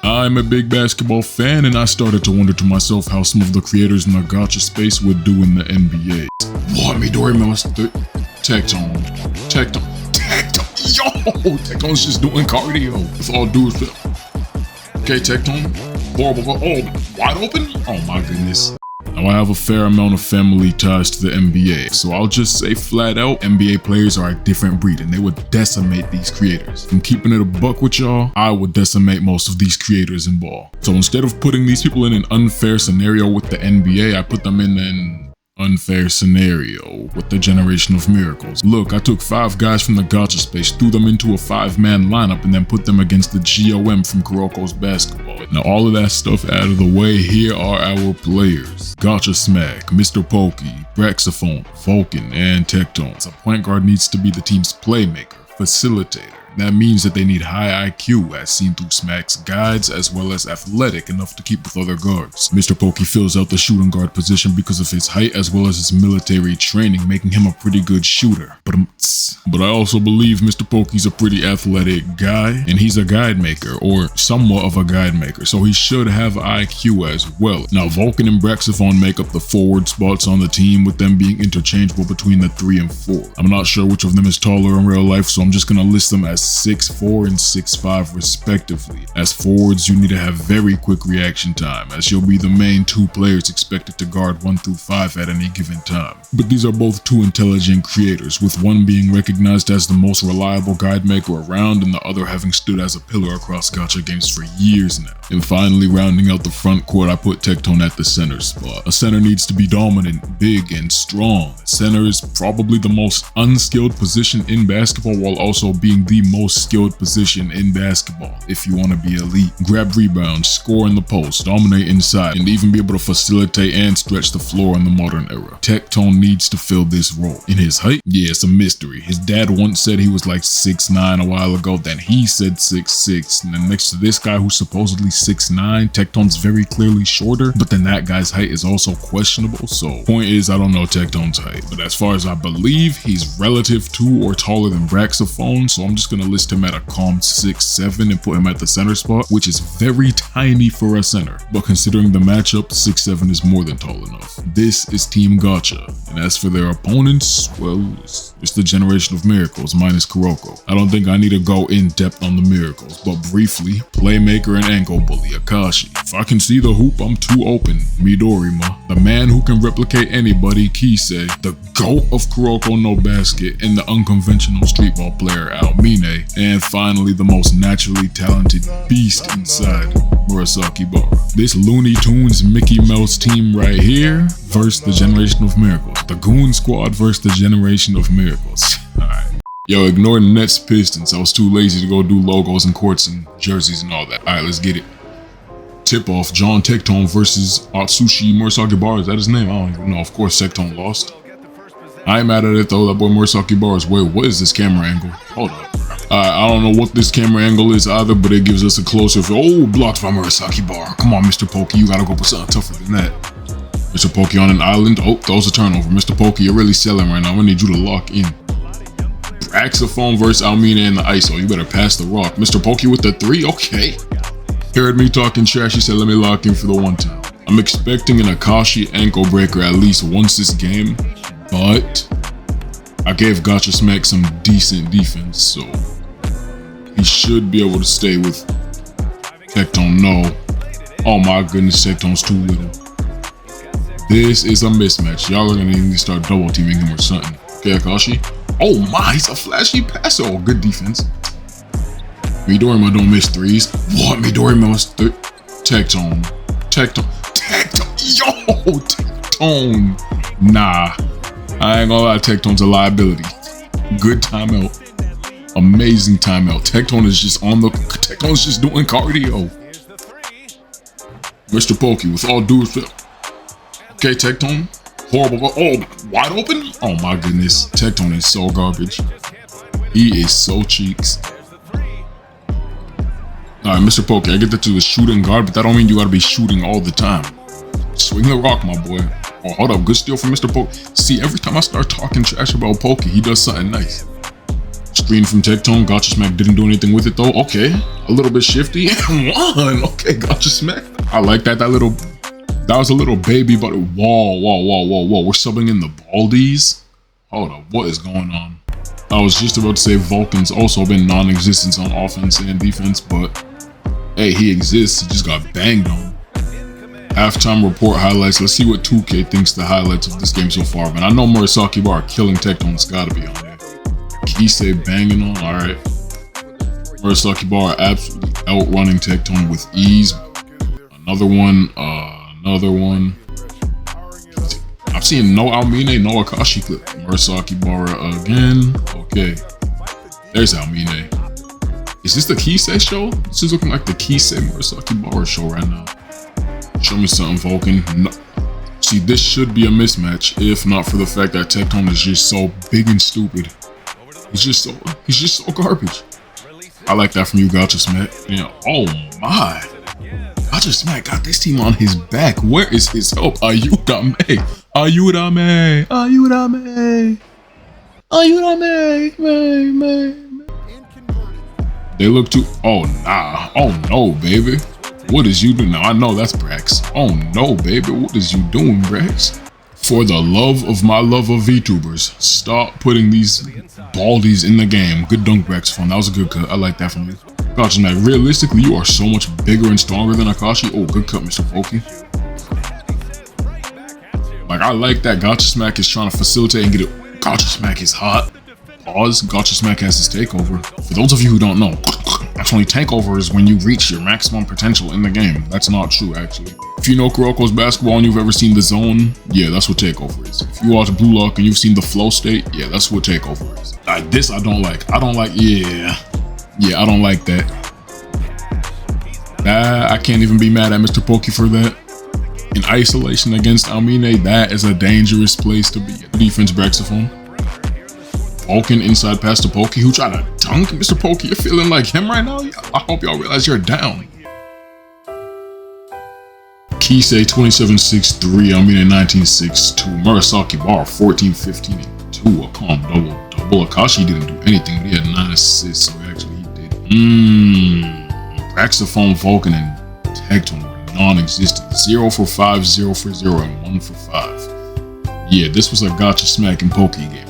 I'm a big basketball fan, and I started to wonder to myself how some of the creators in the gacha space would do in the NBA. What, Midori Master? Tectone. Yo! Tectone's just doing cardio. With all due respect. Okay, Tectone. Horrible. Oh, wide open? Oh my goodness. Now I have a fair amount of family ties to the NBA, so I'll just say flat out, NBA players are a different breed and they would decimate these creators. From keeping it a buck with y'all, I would decimate most of these creators in ball. So instead of putting these people in an unfair scenario with the NBA, I put them in an unfair scenario with the Generation of Miracles. Look, I took 5 guys from the gacha space, threw them into a 5-man lineup, and then put them against the GOM from Kuroko's basketball. Now all of that stuff out of the way, here are our players. Gacha Smack, MrPokke, Braxophone, Volkin, and Tectone. A point guard needs to be the team's playmaker, facilitator. That means that they need high IQ, as seen through Smack's guides, as well as athletic enough to keep with other guards. MrPokke fills out the shooting guard position because of his height as well as his military training, making him a pretty good shooter. But I also believe MrPokke's a pretty athletic guy, and he's a guide maker, or somewhat of a guide maker, so he should have IQ as well. Now Volkin and Braxophone make up the forward spots on the team, with them being interchangeable between the 3 and 4. I'm not sure which of them is taller in real life, so I'm just gonna list them as 6'4" and 6'5" respectively. As forwards, you need to have very quick reaction time, as you'll be the main 2 players expected to guard 1 through 5 at any given time. But these are both 2 intelligent creators, with one being recognized as the most reliable guide maker around and the other having stood as a pillar across gacha games for years now. And finally, rounding out the front court, I put Tectone at the center spot. A center needs to be dominant, big, and strong. Center is probably the most unskilled position in basketball, while also being the most skilled position in basketball if you want to be elite. Grab rebounds, score in the post, dominate inside, and even be able to facilitate and stretch the floor in the modern era. Tectone needs to fill this role. In his height, yeah, it's a mystery. His dad once said he was like 6'9" a while ago, then he said 6'6", and then next to this guy who's supposedly 6'9", Tectone's very clearly shorter, but then that guy's height is also questionable, so point is, I don't know Tectone's height, but as far as I believe, he's relative to or taller than Braxophone, so I'm just gonna list him at a calm 6'7" and put him at the center spot, which is very tiny for a center, but considering the matchup, 6'7" is more than tall enough. This is Team Gacha, and as for their opponents, well, it's the Generation of Miracles minus Kuroko. I don't think I need to go in depth on the Miracles, but briefly, playmaker and ankle bully Akashi. If I can see the hoop, I'm too open. Midorima, the man who can replicate anybody, Kisei, the GOAT of Kuroko no Basket, and the unconventional street ball player Almine, and finally the most naturally talented beast inside, Murasaki Bara. This Looney Tunes Mickey Mouse team right here versus the Generation of Miracles. The Goon Squad versus the Generation of Miracles. Alright. Yo, ignore the Nets Pistons. I was too lazy to go do logos and courts and jerseys and all that. Alright, let's get it. Tip off, John Tectone versus Atsushi Murasaki Bara. Is that his name? I don't even know. Of course, Tectone lost. I ain't mad at it though. That boy Murasaki Bara is weird. What is this camera angle? Hold up. I don't know what this camera angle is either, but it gives us a closer view. Oh, blocked by Murasaki Bara. Come on, MrPokke, you gotta go for something tougher than that. MrPokke on an island. Oh, that was a turnover. MrPokke, you're really selling right now. I need you to lock in. Braxophone versus Almina in the ISO. You better pass the rock. MrPokke with the 3. Okay. Heard me talking trash. He said, let me lock in for the 1 time. I'm expecting an Akashi ankle breaker at least once this game, but I gave Gacha Smack some decent defense, so he should be able to stay with Tectone. No. Oh my goodness, Tectone's too little. This is a mismatch. Y'all are gonna need to start double teaming him or something. Okay, Akashi. Oh my, he's a flashy passer. Oh, good defense. Midorima don't miss 3s. What? Midorima was Tectone. Yo, Tectone. Nah. I ain't gonna lie, Tectone's a liability. Good timeout. Amazing timeout. Tectone is just Tectone's just doing cardio. MrPokke, with all due respect. Okay, Tectone. Horrible. Oh, wide open? Oh my goodness. Tectone is so garbage. He is so cheeks. Alright, MrPokke, I get that you're a shooting guard, but that don't mean you gotta be shooting all the time. Swing the rock, my boy. Oh, hold up. Good steal from MrPokke. See, every time I start talking trash about Pokke, he does something nice. Screen from Tectone. Gacha Smack didn't do anything with it though. Okay, a little bit shifty. And one. Okay, Gacha Smack. I like that. That was a little baby, but whoa. We're subbing in the baldies. Hold up, what is going on? I was just about to say Volkin's also been non-existent on offense and defense, but hey, he exists. He just got banged on. Halftime report highlights. Let's see what 2K thinks the highlights of this game so far. But I know Murasaki Bar killing Tectone. It's gotta be on there. Kisei banging on. Alright. Murasaki Bar absolutely outrunning Tectone with ease. Another one. I'm seeing no Almine, no Akashi clip. Murasaki Bara again. Okay. There's Almine. Is this the Kisei show? This is looking like the Kisei Murasaki Bara show right now. Show me something, Volkin. No. See, this should be a mismatch, if not for the fact that Tectone is just so big and stupid. He's just so garbage. I like that from you, Gacha Smack. Yeah. Oh my. Gacha Smack got this team on his back. Where is his help? Ayúdame. They look too. Oh nah. Oh no, baby. What is you doing now? I know that's Brax. Oh no, baby. What is you doing, Brax? For the love of my love of VTubers, stop putting these baldies in the game. Good dunk, Braxophone. That was a good cut. I like that from you. Gacha Smack, realistically, you are so much bigger and stronger than Akashi. Oh, good cut, MrPokke. Like, I like that Gacha Smack is trying to facilitate and get it. Gacha Smack is hot. Pause. Gacha Smack has his takeover. For those of you who don't know, actually takeover is when you reach your maximum potential in the game. That's not true, actually. If you know Kuroko's basketball and you've ever seen the zone, yeah, that's what takeover is. If you watch Blue Lock and you've seen the flow state, yeah, that's what takeover is. This I don't like. I don't like that. I can't even be mad at MrPokke for that. In isolation against Almine, that is a dangerous place to be. Defense, Braxophone. Volkin inside past to Pokke, who tried to dunk MrPokke. You're feeling like him right now? I hope y'all realize you're down. Kisei 27-6-3, Almine 19-6-2, Murasaki Bar 14-15-2, a calm double. Akashi didn't do anything, but he had 9 assists, so actually he did. Braxophone, Volkin, and Tectone were non-existent. 0 for 5, 0 for 0, and 1 for 5. Yeah, this was a Gacha Smack and Pokke game.